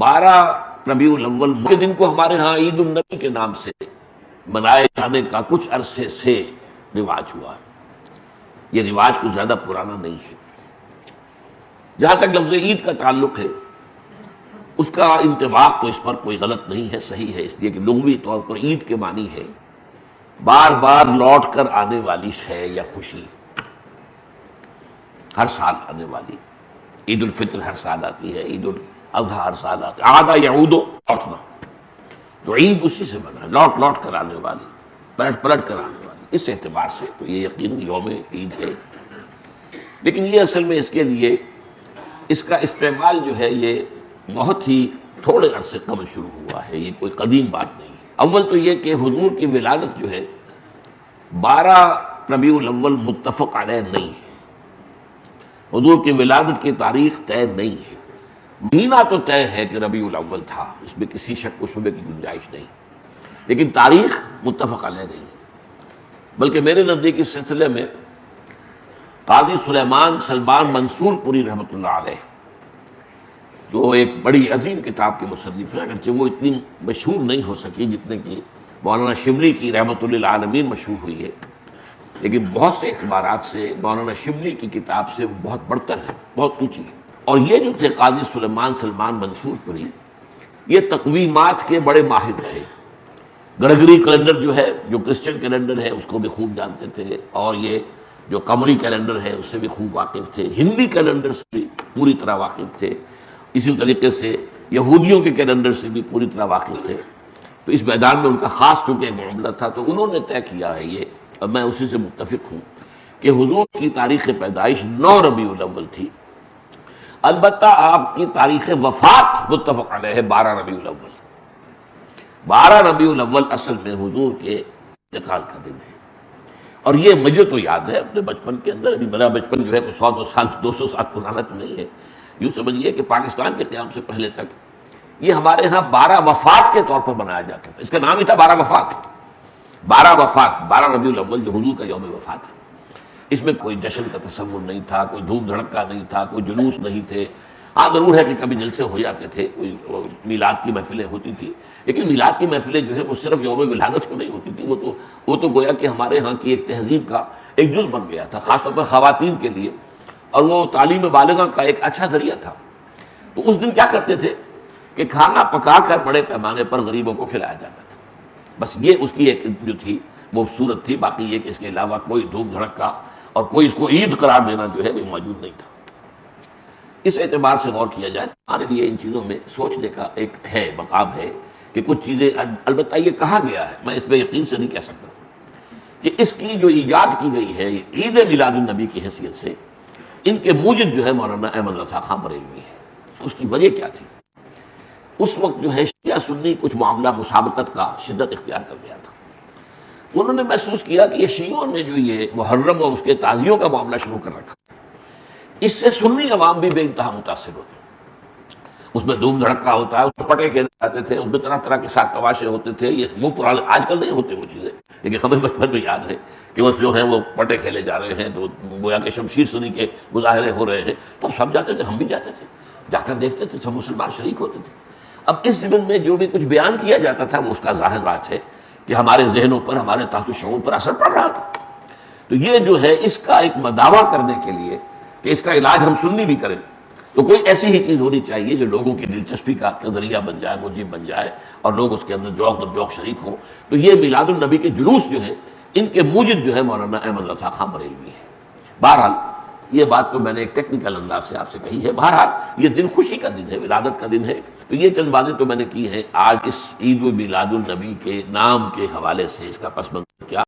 12 ربیع الاول کے دن کو ہمارے ہاں عید النبی کے نام سے منائے جانے کا کچھ عرصے سے رواج ہوا ہے۔ یہ رواج کچھ زیادہ پرانا نہیں ہے۔ جہاں تک لفظ عید کا تعلق ہے، اس کا انطباق تو اس پر کوئی غلط نہیں ہے، صحیح ہے، اس لیے کہ لغوی طور پر عید کے معنی ہے بار بار لوٹ کر آنے والی شے یا خوشی، ہر سال آنے والی۔ عید الفطر ہر سال آتی ہے، عید الاضحیٰ ہر سال آتی ہے، عاد یعود لوٹنا، تو عید اسی سے بنا، لوٹ لوٹ کر آنے والی، پلٹ پلٹ کر آنے والی۔ اس اعتبار سے تو یہ یقیناً یوم عید ہے، لیکن یہ اصل میں اس کے لیے اس کا استعمال جو ہے یہ بہت ہی تھوڑے عرصے قبل شروع ہوا ہے، یہ کوئی قدیم بات نہیں ہے۔ اول تو یہ کہ حضور کی ولادت جو ہے 12 ربیع الاول متفق علیہ نہیں ہے، حضور کی ولادت کی تاریخ طے نہیں ہے۔ مہینہ تو طے ہے کہ ربیع الاول تھا، اس میں کسی شک و شبے کی گنجائش نہیں، لیکن تاریخ متفق علیہ نہیں ہے۔ بلکہ میرے نزدیک اس سلسلے میں قاضی سلیمان سلمان منصور پوری رحمۃ اللہ علیہ، جو ایک بڑی عظیم کتاب کے مصنف ہیں، اگرچہ وہ اتنی مشہور نہیں ہو سکی جتنے کی مولانا شبلی کی رحمۃ للعالمین مشہور ہوئی ہے، لیکن بہت سے اعتبارات سے مولانا شبلی کی کتاب سے وہ بہت بڑھتر ہے، بہت اونچی ہے۔ اور یہ جو تھے قاضی سلیمان سلمان منصور پوری، یہ تقویمات کے بڑے ماہر تھے۔ گرگری کیلنڈر جو ہے، جو کرسچن کیلنڈر ہے، اس کو بھی خوب جانتے تھے، اور یہ جو قمری کیلنڈر ہے اس سے بھی خوب واقف تھے، ہندی کیلنڈر سے بھی پوری طرح واقف تھے، اسی طریقے سے یہودیوں کے کیلنڈر سے بھی پوری طرح واقف تھے۔ تو اس میدان میں ان کا خاص چونکہ ایک معاملہ تھا، تو انہوں نے طے کیا ہے یہ، اور میں اسی سے متفق ہوں، کہ حضور کی تاریخ پیدائش 9 ربیع الاول تھی۔ البتہ آپ کی تاریخ وفات متفق علیہ ہے 12 ربیع الاول۔ 12 ربیع الاول اصل میں حضور کے انتقال کا دن ہے، اور یہ مجھے تو یاد ہے اپنے بچپن کے اندر، ابھی میرا بچپن جو ہے کوئی 100 سال 200 سال پرانا تو نہیں ہے، یوں سمجھیے کہ پاکستان کے قیام سے پہلے تک یہ ہمارے ہاں 12 وفات کے طور پر منایا جاتا تھا۔ اس کا نام ہی تھا 12 وفات۔ 12 وفات، 12 ربیع الاول جو حضور کا یوم وفات ہے، اس میں کوئی جشن کا تصور نہیں تھا، کوئی دھوم دھڑکا نہیں تھا، کوئی جلوس نہیں تھے۔ ہاں ضرور ہے کہ کبھی جلسے ہو جاتے تھے، کوئی میلاد کی محفلیں ہوتی تھی، لیکن میلاد کی محفلیں جو ہے وہ صرف یوم ولادت کو نہیں ہوتی تھی، وہ تو گویا کہ ہمارے ہاں کی ایک تہذیب کا ایک جز بن گیا تھا، خاص طور پر خواتین کے لیے، اور وہ تعلیم بالغہ کا ایک اچھا ذریعہ تھا۔ تو اس دن کیا کرتے تھے کہ کھانا پکا کر بڑے پیمانے پر غریبوں کو کھلایا جاتا تھا، بس یہ اس کی ایک جو تھی وہ صورت تھی، باقی یہ کہ اس کے علاوہ کوئی دھوم دھڑکا اور کوئی اس کو عید قرار دینا جو ہے وہ موجود نہیں تھا۔ اس اعتبار سے غور کیا جائے ہمارے لیے ان چیزوں میں سوچنے کا ایک ہے، مقام ہے کہ کچھ چیزیں، البتہ یہ کہا گیا ہے، میں اس میں یقین سے نہیں کہہ سکتا کہ اس کی جو ایجاد کی گئی ہے عید میلاد النبی کی حیثیت سے، ان کے موجد جو ہے مولانا احمد رضا خان بریلوی ہے۔ اس کی وجہ کیا تھی؟ اس وقت جو ہے شیعہ سنی کچھ معاملہ مسابقت کا شدت اختیار کر گیا تھا۔ انہوں نے محسوس کیا کہ یہ شیعوں نے جو یہ محرم اور اس کے تعزیوں کا معاملہ شروع کر رکھا، اس سے سنی عوام بھی بے انتہا متاثر ہوتے ہیں۔ اس میں دھوم دھڑکا ہوتا ہے، اس میں پٹے کھیلے جاتے تھے، اس میں طرح طرح کے ساتھ تماشے ہوتے تھے، یہ وہ پرانے آج کل نہیں ہوتے وہ چیزیں، لیکن ہمیں بچپن میں یاد ہے کہ بس جو ہیں وہ پٹے کھیلے جا رہے ہیں، تو گویا کہ شمشیر سنی کے مظاہرے ہو رہے ہیں، تو سب جاتے تھے، ہم بھی جاتے تھے، جا کر دیکھتے تھے، سب مسلمان شریک ہوتے تھے۔ اب اس ضمن میں جو بھی کچھ بیان کیا جاتا تھا وہ اس کا ظاہر بات ہے کہ ہمارے ذہنوں پر، ہمارے تحت شعور پر اثر پڑ رہا تھا۔ تو یہ جو ہے اس کا ایک مداوع کرنے کے لیے کہ اس کا علاج ہم سنی بھی کریں، تو کوئی ایسی ہی چیز ہونی چاہیے جو لوگوں کی دلچسپی کا ذریعہ بن جائے، موجب بن جائے، اور لوگ اس کے اندر ذوق در ذوق شریک ہوں۔ تو یہ میلاد النبی کے جلوس جو ہیں، ان کے موجد جو ہے مولانا احمد رضا خان بریلوی ہے۔ بہرحال یہ بات تو میں نے ایک ٹیکنیکل انداز سے آپ سے کہی ہے، بہرحال یہ دن خوشی کا دن ہے، ولادت کا دن ہے، تو یہ چند باتیں تو میں نے کی ہیں۔ آج اس عید و میلاد النبی کے نام کے حوالے سے اس کا پس منظر کیا